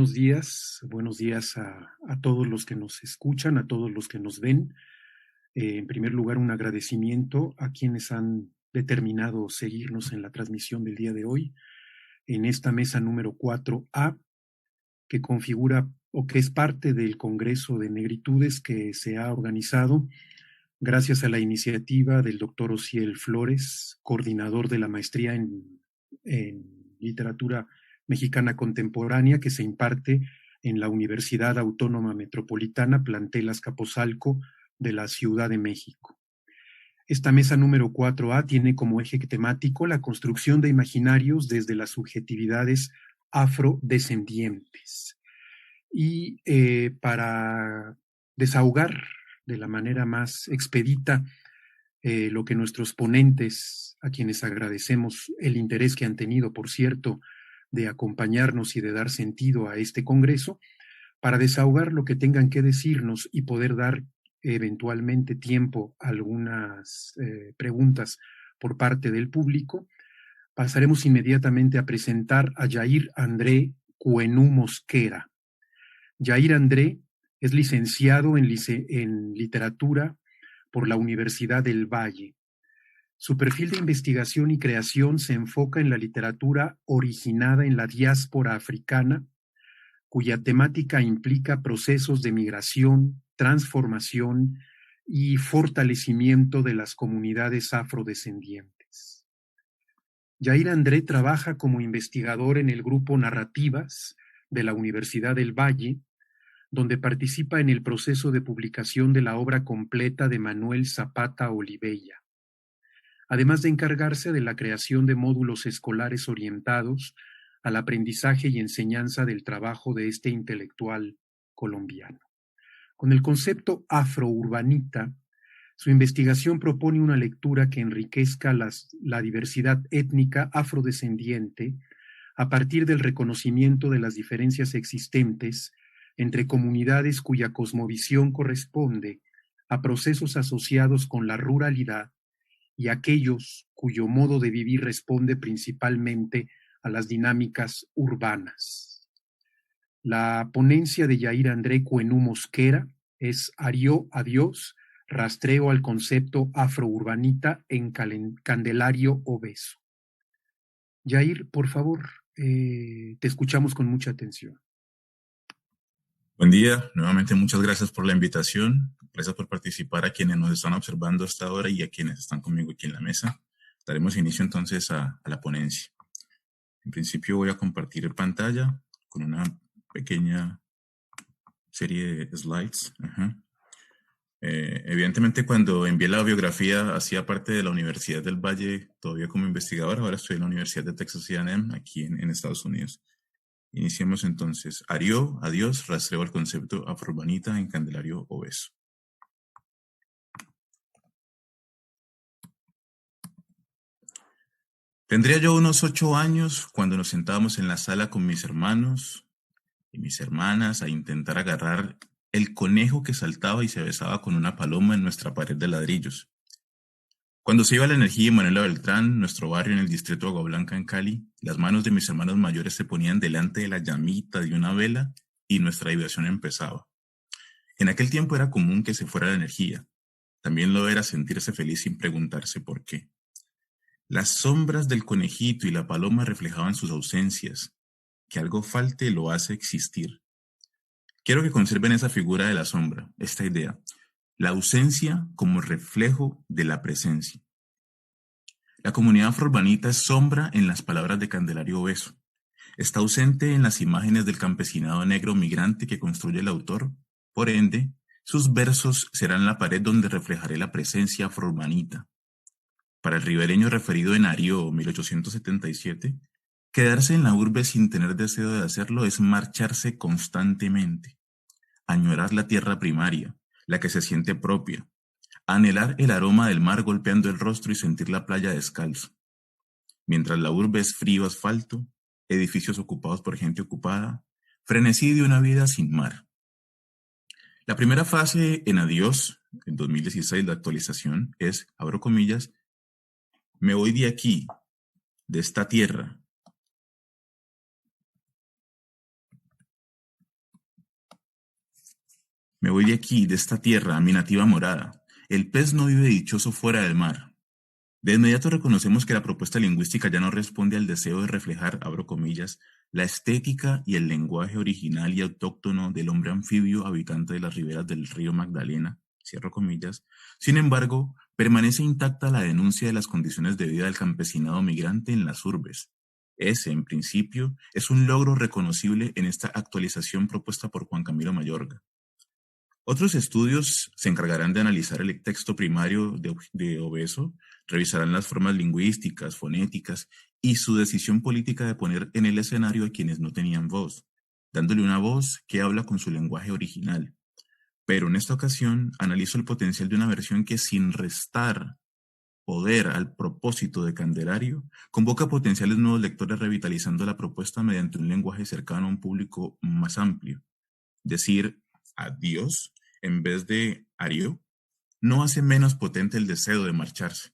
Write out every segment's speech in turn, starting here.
Buenos días a todos los que nos escuchan, a todos los que nos ven. En primer lugar, un agradecimiento a quienes han determinado seguirnos en la transmisión del día de hoy, en esta mesa número 4A, que configura o que es parte del Congreso de Negritudes que se ha organizado gracias a la iniciativa del doctor Osiel Flores, coordinador de la maestría en literatura mexicana contemporánea que se imparte en la Universidad Autónoma Metropolitana, plantel Azcapotzalco de la Ciudad de México. Esta mesa número 4A tiene como eje temático la construcción de imaginarios desde las subjetividades afrodescendientes. Y para desahogar de la manera más expedita lo que nuestros ponentes, a quienes agradecemos el interés que han tenido, por cierto, de acompañarnos y de dar sentido a este congreso, para desahogar lo que tengan que decirnos y poder dar eventualmente tiempo a algunas preguntas por parte del público, pasaremos inmediatamente a presentar a Yair André Cuenú Mosquera. Yair André es licenciado en literatura por la Universidad del Valle. Su perfil de investigación y creación se enfoca en la literatura originada en la diáspora africana, cuya temática implica procesos de migración, transformación y fortalecimiento de las comunidades afrodescendientes. Yair André trabaja como investigador en el grupo Narrativas de la Universidad del Valle, donde participa en el proceso de publicación de la obra completa de Manuel Zapata Olivella, además de encargarse de la creación de módulos escolares orientados al aprendizaje y enseñanza del trabajo de este intelectual colombiano. Con el concepto afrourbanita, su investigación propone una lectura que enriquezca la diversidad étnica afrodescendiente a partir del reconocimiento de las diferencias existentes entre comunidades cuya cosmovisión corresponde a procesos asociados con la ruralidad y aquellos cuyo modo de vivir responde principalmente a las dinámicas urbanas. La ponencia de Yair André Cuenú Mosquera es Arió a Dios, rastreo al concepto afrourbanita en Candelario Obeso. Yair, por favor, te escuchamos con mucha atención. Buen día, nuevamente muchas gracias por la invitación, gracias por participar a quienes nos están observando hasta ahora y a quienes están conmigo aquí en la mesa. Daremos inicio entonces a la ponencia. En principio voy a compartir pantalla con una pequeña serie de slides. Evidentemente cuando envié la biografía hacía parte de la Universidad del Valle, todavía como investigador, ahora estoy en la Universidad de Texas A&M aquí en Estados Unidos. Iniciemos entonces. Arió, adiós, rastreo al concepto afrourbanita en Candelario Obeso. Tendría yo unos 8 años cuando nos sentábamos en la sala con mis hermanos y mis hermanas a intentar agarrar el conejo que saltaba y se besaba con una paloma en nuestra pared de ladrillos. Cuando se iba la energía en Manuela Beltrán, nuestro barrio en el distrito de Agua Blanca en Cali, las manos de mis hermanos mayores se ponían delante de la llamita de una vela y nuestra diversión empezaba. En aquel tiempo era común que se fuera la energía. También lo era sentirse feliz sin preguntarse por qué. Las sombras del conejito y la paloma reflejaban sus ausencias. Que algo falte lo hace existir. Quiero que conserven esa figura de la sombra, esta idea. La ausencia como reflejo de la presencia. La comunidad afrourbanita es sombra en las palabras de Candelario Obeso. Está ausente en las imágenes del campesinado negro migrante que construye el autor. Por ende, sus versos serán la pared donde reflejaré la presencia afrourbanita. Para el ribereño referido en Arió 1877, quedarse en la urbe sin tener deseo de hacerlo es marcharse constantemente. Añorar la tierra primaria, la que se siente propia. Anhelar el aroma del mar golpeando el rostro y sentir la playa descalzo. Mientras la urbe es frío asfalto, edificios ocupados por gente ocupada, frenesí de una vida sin mar. La primera frase en Adiós, en 2016, la actualización, es, abro comillas, me voy de aquí, de esta tierra. Me voy de aquí, de esta tierra, a mi nativa morada. El pez no vive dichoso fuera del mar. De inmediato reconocemos que la propuesta lingüística ya no responde al deseo de reflejar, abro comillas, la estética y el lenguaje original y autóctono del hombre anfibio habitante de las riberas del río Magdalena, cierro comillas. Sin embargo, permanece intacta la denuncia de las condiciones de vida del campesinado migrante en las urbes. Ese, en principio, es un logro reconocible en esta actualización propuesta por Juan Camilo Mayorga. Otros estudios se encargarán de analizar el texto primario de Obeso, revisarán las formas lingüísticas, fonéticas y su decisión política de poner en el escenario a quienes no tenían voz, dándole una voz que habla con su lenguaje original. Pero en esta ocasión analizo el potencial de una versión que, sin restar poder al propósito de Candelario, convoca potenciales nuevos lectores, revitalizando la propuesta mediante un lenguaje cercano a un público más amplio. Decir adiós en vez de ario no hace menos potente el deseo de marcharse.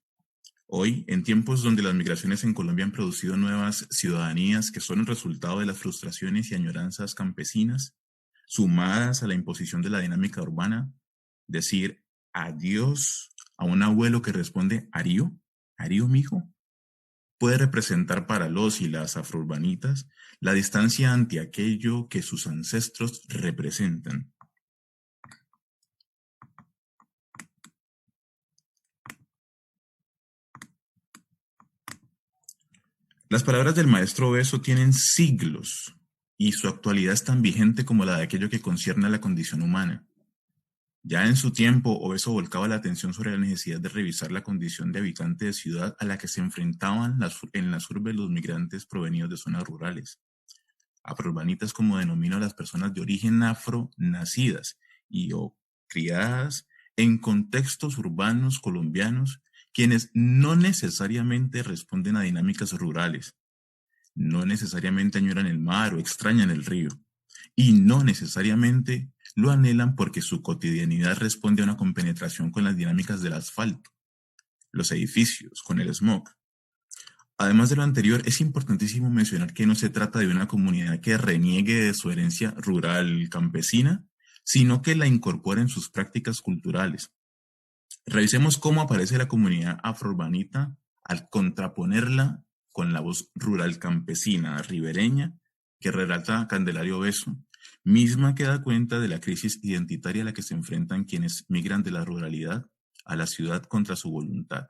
Hoy, en tiempos donde las migraciones en Colombia han producido nuevas ciudadanías que son el resultado de las frustraciones y añoranzas campesinas, sumadas a la imposición de la dinámica urbana, decir adiós a un abuelo que responde ario, ario mijo, puede representar para los y las afrourbanitas la distancia ante aquello que sus ancestros representan. Las palabras del maestro Obeso tienen siglos y su actualidad es tan vigente como la de aquello que concierne a la condición humana. Ya en su tiempo, Obeso volcaba la atención sobre la necesidad de revisar la condición de habitante de ciudad a la que se enfrentaban en las urbes los migrantes provenidos de zonas rurales. Afrourbanitas, como denomino a las personas de origen afro nacidas y o criadas en contextos urbanos colombianos, quienes no necesariamente responden a dinámicas rurales, no necesariamente añoran el mar o extrañan el río, y no necesariamente lo anhelan porque su cotidianidad responde a una compenetración con las dinámicas del asfalto, los edificios, con el smog. Además de lo anterior, es importantísimo mencionar que no se trata de una comunidad que reniegue de su herencia rural campesina, sino que la incorpora en sus prácticas culturales. Revisemos cómo aparece la comunidad afrourbanita al contraponerla con la voz rural campesina ribereña que relata Candelario Obeso, misma que da cuenta de la crisis identitaria a la que se enfrentan quienes migran de la ruralidad a la ciudad contra su voluntad.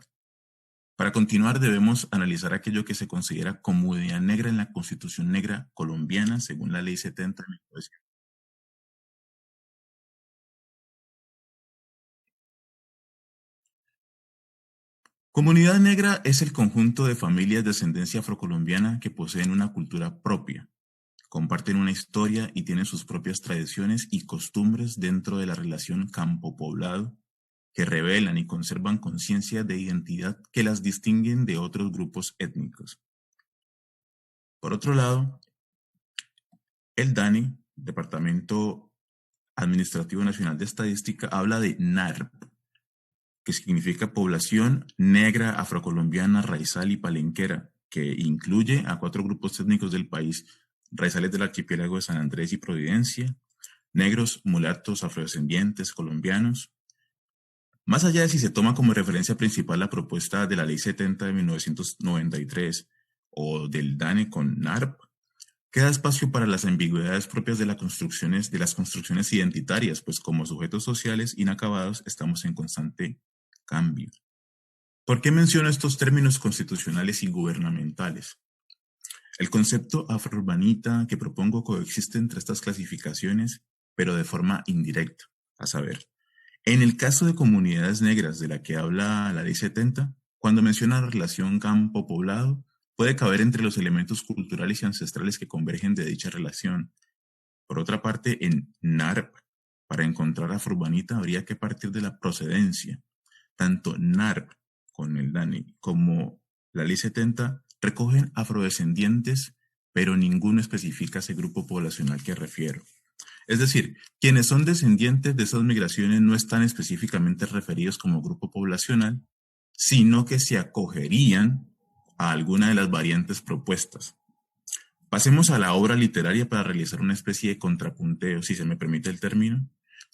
Para continuar, debemos analizar aquello que se considera comunidad negra en la Constitución Negra colombiana, según la Ley 70 de 1900. Comunidad negra es el conjunto de familias de ascendencia afrocolombiana que poseen una cultura propia, comparten una historia y tienen sus propias tradiciones y costumbres dentro de la relación campo-poblado, que revelan y conservan conciencia de identidad que las distinguen de otros grupos étnicos. Por otro lado, el DANE, Departamento Administrativo Nacional de Estadística, habla de NARP, que significa Población Negra Afrocolombiana, Raizal y Palenquera, que incluye a 4 grupos étnicos del país: raizales del archipiélago de San Andrés y Providencia, negros, mulatos, afrodescendientes, colombianos. Más allá de si se toma como referencia principal la propuesta de la Ley 70 de 1993 o del DANE con NARP, queda espacio para las ambigüedades propias de las construcciones identitarias, pues como sujetos sociales inacabados estamos en constante cambio. ¿Por qué menciono estos términos constitucionales y gubernamentales? El concepto afrourbanita que propongo coexiste entre estas clasificaciones, pero de forma indirecta, a saber, en el caso de comunidades negras de la que habla la Ley 70, cuando menciona la relación campo-poblado, puede caber entre los elementos culturales y ancestrales que convergen de dicha relación. Por otra parte, en NARP, para encontrar afrourbanita habría que partir de la procedencia. Tanto NARP con el DANE como la Ley 70 recogen afrodescendientes, pero ninguno especifica ese grupo poblacional que refiero. Es decir, quienes son descendientes de esas migraciones no están específicamente referidos como grupo poblacional, sino que se acogerían a alguna de las variantes propuestas. Pasemos a la obra literaria para realizar una especie de contrapunteo, si se me permite el término,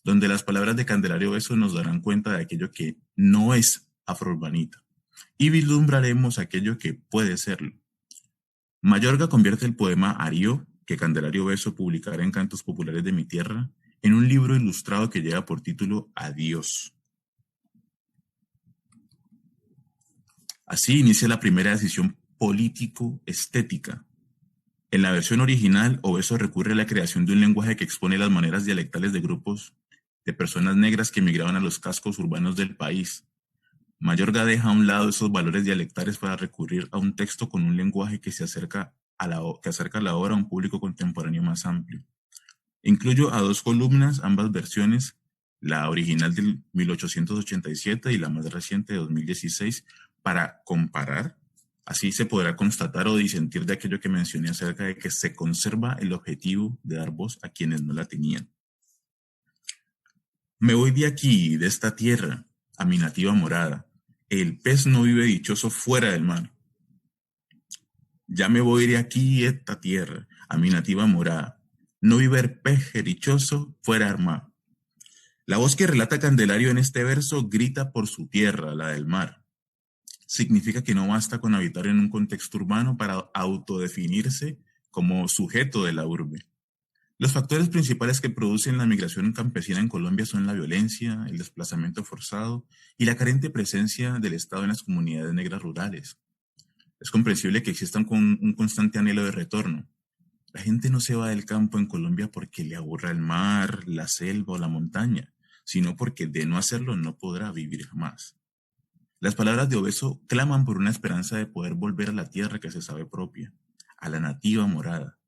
donde las palabras de Candelario Beso nos darán cuenta de aquello que no es afrourbanita y vislumbraremos aquello que puede serlo. Mayorga convierte el poema Arío, que Candelario Beso publicará en Cantos Populares de mi Tierra, en un libro ilustrado que lleva por título Adiós. Así inicia la primera decisión político-estética. En la versión original, Obeso recurre a la creación de un lenguaje que expone las maneras dialectales de grupos de personas negras que emigraban a los cascos urbanos del país. Mayorga deja a un lado esos valores dialectales para recurrir a un texto con un lenguaje que acerca la obra a un público contemporáneo más amplio. Incluyo a dos columnas, ambas versiones, la original del 1887 y la más reciente de 2016, para comparar. Así se podrá constatar o disentir de aquello que mencioné acerca de que se conserva el objetivo de dar voz a quienes no la tenían. Me voy de aquí, de esta tierra, a mi nativa morada. El pez no vive dichoso fuera del mar. Ya me voy de aquí, esta tierra, a mi nativa morada. No vive el pez dichoso fuera del mar. La voz que relata Candelario en este verso grita por su tierra, la del mar. Significa que no basta con habitar en un contexto urbano para autodefinirse como sujeto de la urbe. Los factores principales que producen la migración campesina en Colombia son la violencia, el desplazamiento forzado y la carente presencia del Estado en las comunidades negras rurales. Es comprensible que exista un constante anhelo de retorno. La gente no se va del campo en Colombia porque le aburra el mar, la selva o la montaña, sino porque de no hacerlo no podrá vivir jamás. Las palabras de Obeso claman por una esperanza de poder volver a la tierra que se sabe propia, a la nativa morada.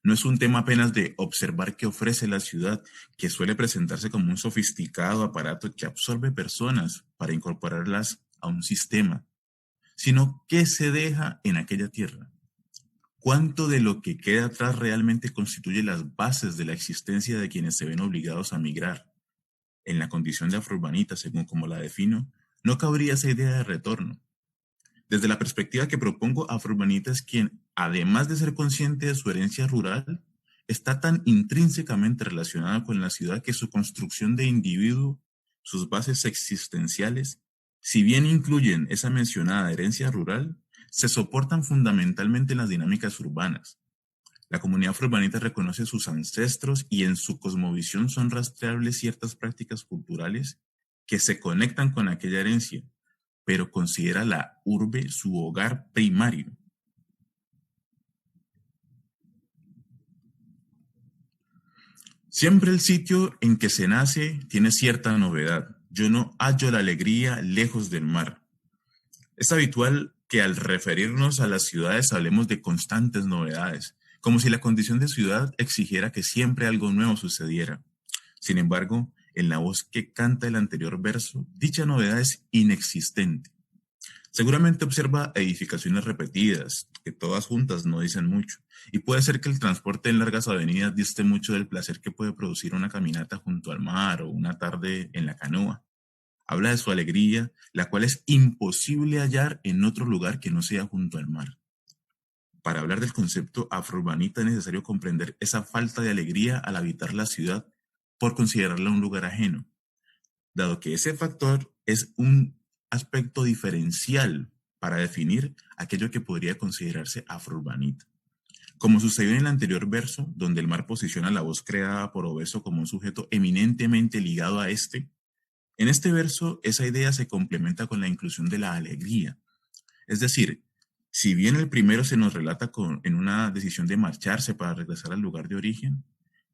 No es un tema apenas de observar qué ofrece la ciudad, que suele presentarse como un sofisticado aparato que absorbe personas para incorporarlas a un sistema, sino qué se deja en aquella tierra. ¿Cuánto de lo que queda atrás realmente constituye las bases de la existencia de quienes se ven obligados a migrar? En la condición de afrourbanita, según como la defino, no cabría esa idea de retorno. Desde la perspectiva que propongo, afrourbanita es quien, además de ser consciente de su herencia rural, está tan intrínsecamente relacionada con la ciudad que su construcción de individuo, sus bases existenciales, si bien incluyen esa mencionada herencia rural, se soportan fundamentalmente en las dinámicas urbanas. La comunidad afrourbanita reconoce sus ancestros y en su cosmovisión son rastreables ciertas prácticas culturales que se conectan con aquella herencia, pero considera la urbe su hogar primario. Siempre el sitio en que se nace tiene cierta novedad. Yo no hallo la alegría lejos del mar. Es habitual que al referirnos a las ciudades hablemos de constantes novedades, como si la condición de ciudad exigiera que siempre algo nuevo sucediera. Sin embargo, en la voz que canta el anterior verso, dicha novedad es inexistente. Seguramente observa edificaciones repetidas, que todas juntas no dicen mucho, y puede ser que el transporte en largas avenidas diste mucho del placer que puede producir una caminata junto al mar o una tarde en la canoa. Habla de su alegría, la cual es imposible hallar en otro lugar que no sea junto al mar. Para hablar del concepto afrourbanita es necesario comprender esa falta de alegría al habitar la ciudad por considerarla un lugar ajeno, dado que ese factor es un aspecto diferencial para definir aquello que podría considerarse afrourbanita. Como sucedió en el anterior verso, donde el mar posiciona la voz creada por Obeso como un sujeto eminentemente ligado a este, en este verso esa idea se complementa con la inclusión de la alegría. Es decir, si bien el primero se nos relata en una decisión de marcharse para regresar al lugar de origen,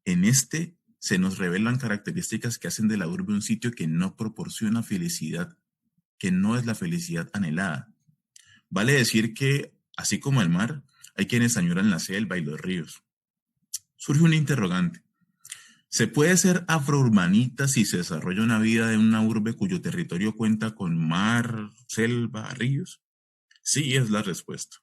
en este se nos revelan características que hacen de la urbe un sitio que no proporciona felicidad, que no es la felicidad anhelada. Vale decir que, así como el mar, hay quienes añoran la selva y los ríos. Surge un interrogante. ¿Se puede ser afrourbanita si se desarrolla una vida en una urbe cuyo territorio cuenta con mar, selva, ríos? Sí, es la respuesta.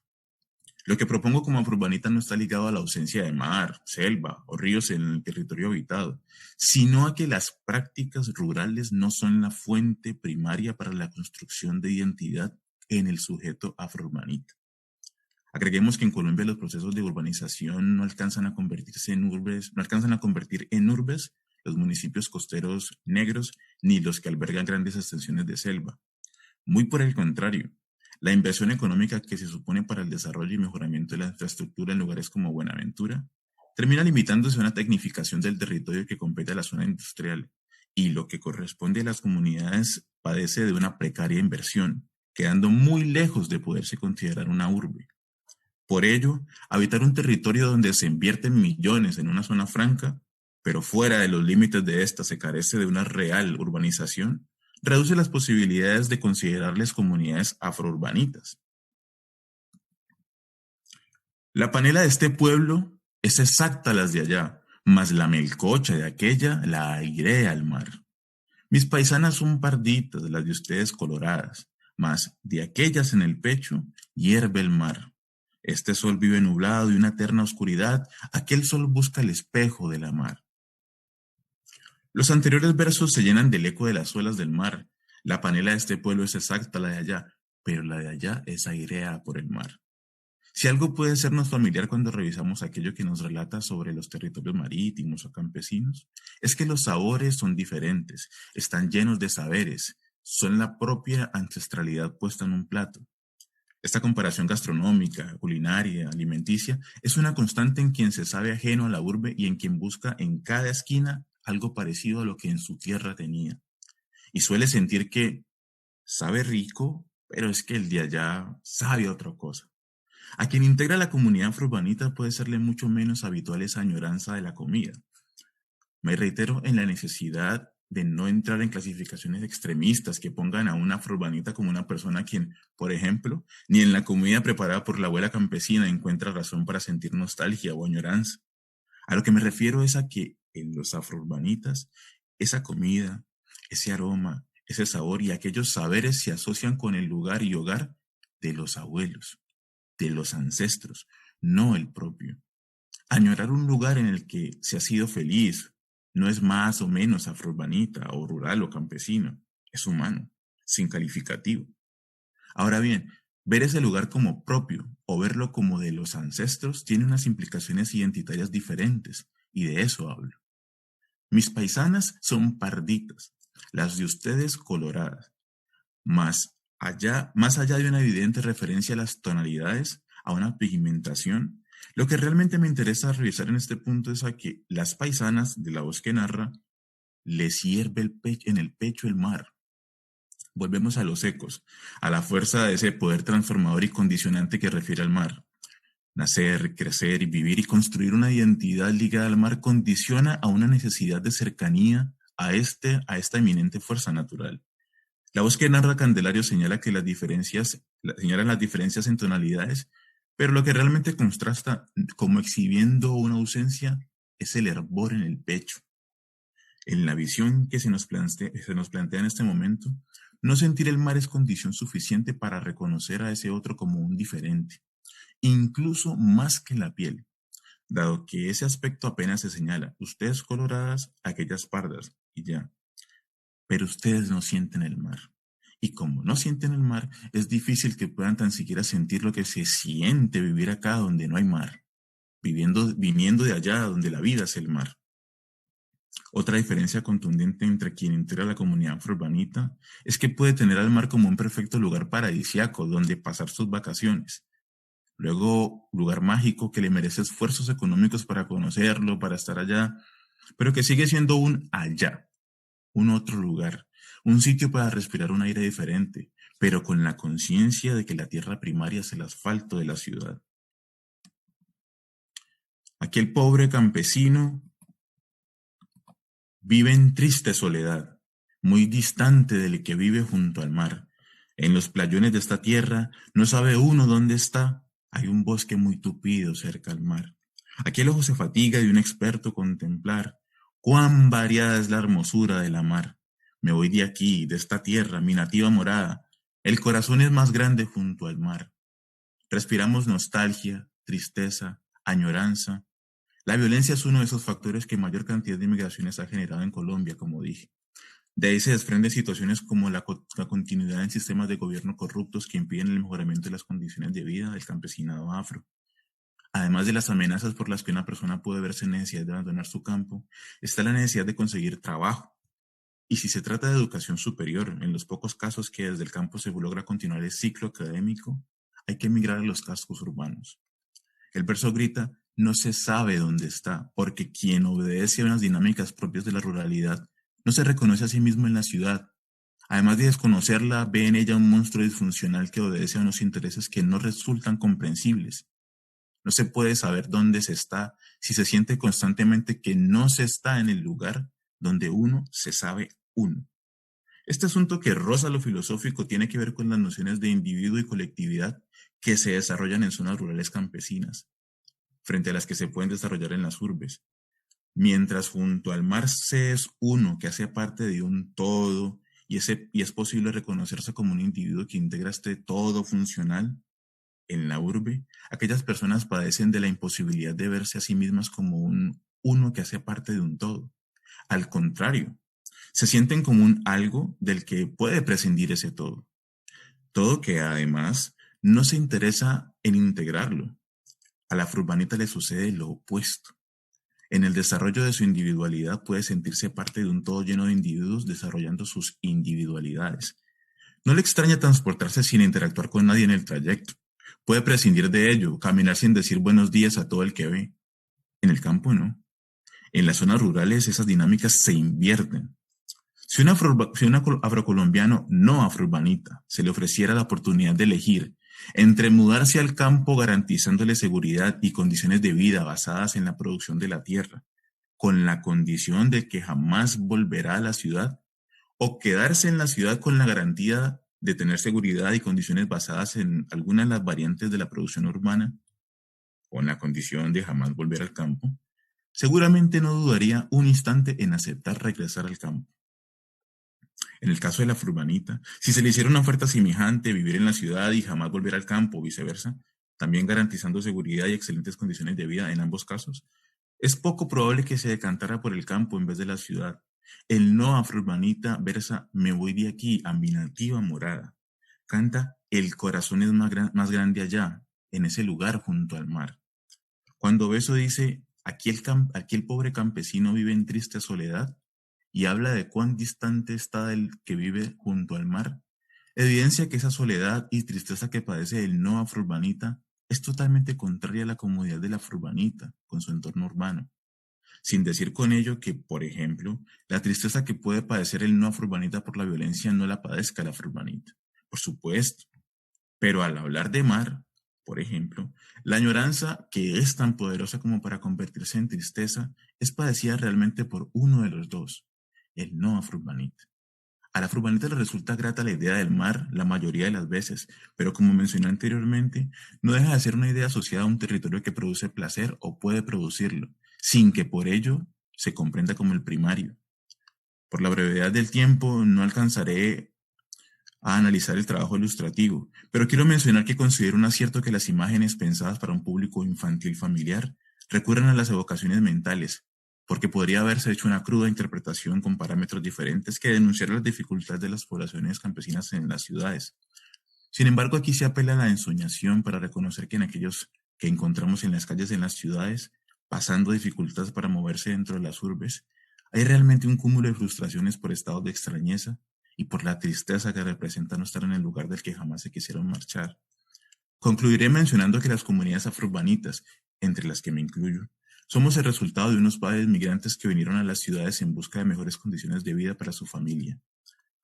Lo que propongo como afrourbanita no está ligado a la ausencia de mar, selva o ríos en el territorio habitado, sino a que las prácticas rurales no son la fuente primaria para la construcción de identidad en el sujeto afrourbanita. Agreguemos que en Colombia los procesos de urbanización no alcanzan a convertir en urbes los municipios costeros negros, ni los que albergan grandes extensiones de selva. Muy por el contrario, la inversión económica que se supone para el desarrollo y mejoramiento de la infraestructura en lugares como Buenaventura termina limitándose a una tecnificación del territorio que compete a la zona industrial, y lo que corresponde a las comunidades padece de una precaria inversión, quedando muy lejos de poderse considerar una urbe. Por ello, habitar un territorio donde se invierten millones en una zona franca, pero fuera de los límites de esta se carece de una real urbanización, reduce las posibilidades de considerarles comunidades afrourbanitas. La panela de este pueblo es exacta a las de allá, mas la melcocha de aquella la airea al mar. Mis paisanas son parditas, las de ustedes coloradas, mas de aquellas en el pecho hierve el mar. Este sol vive nublado y una eterna oscuridad, aquel sol busca el espejo de la mar. Los anteriores versos se llenan del eco de las olas del mar. La panela de este pueblo es exacta a la de allá, pero la de allá es aireada por el mar. Si algo puede sernos familiar cuando revisamos aquello que nos relata sobre los territorios marítimos o campesinos, es que los sabores son diferentes, están llenos de saberes, son la propia ancestralidad puesta en un plato. Esta comparación gastronómica, culinaria, alimenticia, es una constante en quien se sabe ajeno a la urbe y en quien busca en cada esquina algo parecido a lo que en su tierra tenía. Y suele sentir que sabe rico, pero es que el de allá sabe otra cosa. A quien integra la comunidad afrourbanita puede serle mucho menos habitual esa añoranza de la comida. Me reitero en la necesidad de no entrar en clasificaciones extremistas que pongan a una afrourbanita como una persona quien, por ejemplo, ni en la comida preparada por la abuela campesina encuentra razón para sentir nostalgia o añoranza. A lo que me refiero es a que en los afrourbanitas, esa comida, ese aroma, ese sabor y aquellos saberes se asocian con el lugar y hogar de los abuelos, de los ancestros, no el propio. Añorar un lugar en el que se ha sido feliz no es más o menos afrourbanita o rural o campesino, es humano, sin calificativo. Ahora bien, ver ese lugar como propio o verlo como de los ancestros tiene unas implicaciones identitarias diferentes, y de eso hablo. Mis paisanas son parditas, las de ustedes coloradas, más allá de una evidente referencia a las tonalidades, a una pigmentación, lo que realmente me interesa revisar en este punto es a que las paisanas de la voz que narra les hierve en el pecho el mar. Volvemos a los ecos, a la fuerza de ese poder transformador y condicionante que refiere al mar. Nacer, crecer y vivir y construir una identidad ligada al mar condiciona a una necesidad de cercanía a esta eminente fuerza natural. La voz que narra Candelario señala las diferencias en tonalidades, pero lo que realmente contrasta como exhibiendo una ausencia es el hervor en el pecho. En la visión que se nos plantea en este momento, no sentir el mar es condición suficiente para reconocer a ese otro como un diferente, incluso más que la piel, dado que ese aspecto apenas se señala, ustedes coloradas, aquellas pardas, y ya. Pero ustedes no sienten el mar. Y como no sienten el mar, es difícil que puedan tan siquiera sentir lo que se siente vivir acá donde no hay mar, viniendo de allá donde la vida es el mar. Otra diferencia contundente entre quien integra la comunidad afrourbanita es que puede tener al mar como un perfecto lugar paradisiaco donde pasar sus vacaciones. Luego, lugar mágico que le merece esfuerzos económicos para conocerlo, para estar allá, pero que sigue siendo un allá, un otro lugar, un sitio para respirar un aire diferente, pero con la conciencia de que la tierra primaria es el asfalto de la ciudad. Aquel pobre campesino vive en triste soledad, muy distante del que vive junto al mar. En los playones de esta tierra no sabe uno dónde está. Hay un bosque muy tupido cerca al mar. Aquí el ojo se fatiga de un experto contemplar cuán variada es la hermosura de la mar. Me voy de aquí, de esta tierra, mi nativa morada. El corazón es más grande junto al mar. Respiramos nostalgia, tristeza, añoranza. La violencia es uno de esos factores que mayor cantidad de inmigraciones ha generado en Colombia, como dije. De ahí se desprenden situaciones como la continuidad en sistemas de gobierno corruptos que impiden el mejoramiento de las condiciones de vida del campesinado afro. Además de las amenazas por las que una persona puede verse en necesidad de abandonar su campo, está la necesidad de conseguir trabajo. Y si se trata de educación superior, en los pocos casos que desde el campo se logra continuar el ciclo académico, hay que emigrar a los cascos urbanos. El verso grita, no se sabe dónde está, porque quien obedece a unas dinámicas propias de la ruralidad no se reconoce a sí mismo en la ciudad. Además de desconocerla, ve en ella un monstruo disfuncional que obedece a unos intereses que no resultan comprensibles. No se puede saber dónde se está si se siente constantemente que no se está en el lugar donde uno se sabe uno. Este asunto que roza lo filosófico tiene que ver con las nociones de individuo y colectividad que se desarrollan en zonas rurales campesinas, frente a las que se pueden desarrollar en las urbes. Mientras junto al mar se es uno que hace parte de un todo y es posible reconocerse como un individuo que integra este todo funcional, en la urbe, aquellas personas padecen de la imposibilidad de verse a sí mismas como un uno que hace parte de un todo. Al contrario, se sienten como un algo del que puede prescindir ese todo. Todo que además no se interesa en integrarlo. A la afrourbanita le sucede lo opuesto. En el desarrollo de su individualidad puede sentirse parte de un todo lleno de individuos desarrollando sus individualidades. No le extraña transportarse sin interactuar con nadie en el trayecto. Puede prescindir de ello, caminar sin decir buenos días a todo el que ve. En el campo no. En las zonas rurales esas dinámicas se invierten. Si un afrocolombiano no afrourbanita se le ofreciera la oportunidad de elegir entre mudarse al campo garantizándole seguridad y condiciones de vida basadas en la producción de la tierra, con la condición de que jamás volverá a la ciudad, o quedarse en la ciudad con la garantía de tener seguridad y condiciones basadas en algunas de las variantes de la producción urbana, con la condición de jamás volver al campo, seguramente no dudaría un instante en aceptar regresar al campo. En el caso de la afrourbanita, si se le hiciera una oferta semejante, vivir en la ciudad y jamás volver al campo o viceversa, también garantizando seguridad y excelentes condiciones de vida en ambos casos, es poco probable que se decantara por el campo en vez de la ciudad. El no afrourbanita versa me voy de aquí a mi nativa morada. Canta el corazón es más grande allá, en ese lugar junto al mar. Cuando Beso dice aquí el pobre campesino vive en triste soledad y habla de cuán distante está del que vive junto al mar, evidencia que esa soledad y tristeza que padece el no afrourbanita es totalmente contraria a la comodidad de la afrourbanita con su entorno urbano. Sin decir con ello que, por ejemplo, la tristeza que puede padecer el no afrourbanita por la violencia no la padezca la afrourbanita. Por supuesto. Pero al hablar de mar, por ejemplo, la añoranza, que es tan poderosa como para convertirse en tristeza, es padecida realmente por uno de los dos, el no afrourbanita. A la afrourbanita le resulta grata la idea del mar la mayoría de las veces, pero como mencioné anteriormente, no deja de ser una idea asociada a un territorio que produce placer o puede producirlo, sin que por ello se comprenda como el primario. Por la brevedad del tiempo no alcanzaré a analizar el trabajo ilustrativo, pero quiero mencionar que considero un acierto que las imágenes pensadas para un público infantil familiar recurran a las evocaciones mentales, porque podría haberse hecho una cruda interpretación con parámetros diferentes que denunciara las dificultades de las poblaciones campesinas en las ciudades. Sin embargo, aquí se apela a la ensoñación para reconocer que en aquellos que encontramos en las calles de las ciudades, pasando dificultades para moverse dentro de las urbes, hay realmente un cúmulo de frustraciones por estados de extrañeza y por la tristeza que representa no estar en el lugar del que jamás se quisieron marchar. Concluiré mencionando que las comunidades afrourbanitas, entre las que me incluyo, somos el resultado de unos padres migrantes que vinieron a las ciudades en busca de mejores condiciones de vida para su familia.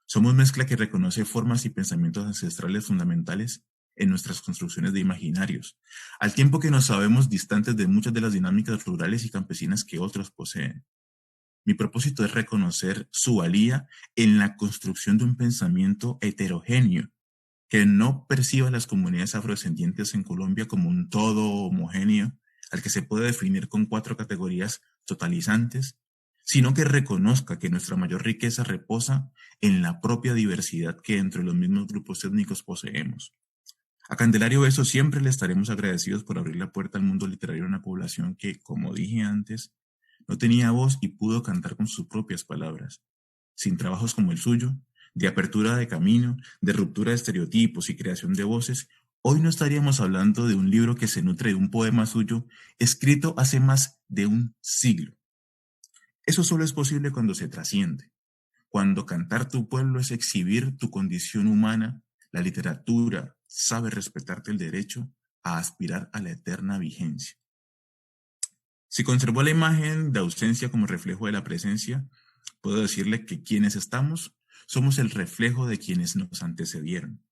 Somos mezcla que reconoce formas y pensamientos ancestrales fundamentales en nuestras construcciones de imaginarios, al tiempo que nos sabemos distantes de muchas de las dinámicas rurales y campesinas que otros poseen. Mi propósito es reconocer su valía en la construcción de un pensamiento heterogéneo, que no perciba a las comunidades afrodescendientes en Colombia como un todo homogéneo al que se puede definir con 4 categorías totalizantes, sino que reconozca que nuestra mayor riqueza reposa en la propia diversidad que entre los mismos grupos étnicos poseemos. A Candelario Beso siempre le estaremos agradecidos por abrir la puerta al mundo literario a una población que, como dije antes, no tenía voz y pudo cantar con sus propias palabras. Sin trabajos como el suyo, de apertura de camino, de ruptura de estereotipos y creación de voces, hoy no estaríamos hablando de un libro que se nutre de un poema suyo escrito hace más de un siglo. Eso solo es posible cuando se trasciende. Cuando cantar tu pueblo es exhibir tu condición humana, la literatura sabe respetarte el derecho a aspirar a la eterna vigencia. Si conservó la imagen de ausencia como reflejo de la presencia, puedo decirle que quienes estamos somos el reflejo de quienes nos antecedieron.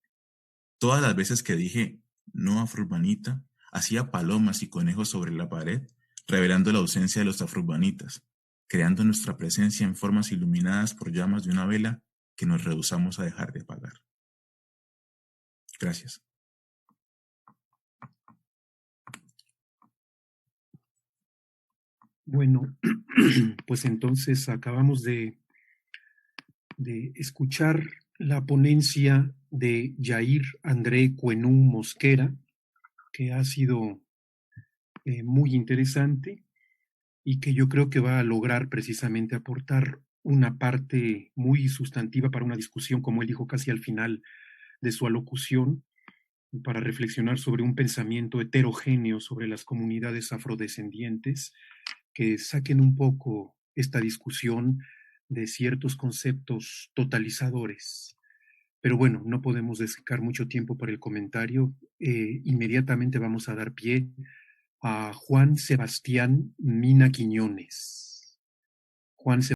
Todas las veces que dije no afrourbanita, hacía palomas y conejos sobre la pared, revelando la ausencia de los afrourbanitas, creando nuestra presencia en formas iluminadas por llamas de una vela que nos rehusamos a dejar de apagar. Gracias. Bueno, pues entonces acabamos de escuchar la ponencia de Yair André Cuenú Mosquera, que ha sido muy interesante y que yo creo que va a lograr precisamente aportar una parte muy sustantiva para una discusión, como él dijo casi al final de su alocución, para reflexionar sobre un pensamiento heterogéneo sobre las comunidades afrodescendientes, que saquen un poco esta discusión de ciertos conceptos totalizadores. Pero bueno, no podemos dedicar mucho tiempo para el comentario. Inmediatamente vamos a dar pie a Juan Sebastián Mina Quiñones. Juan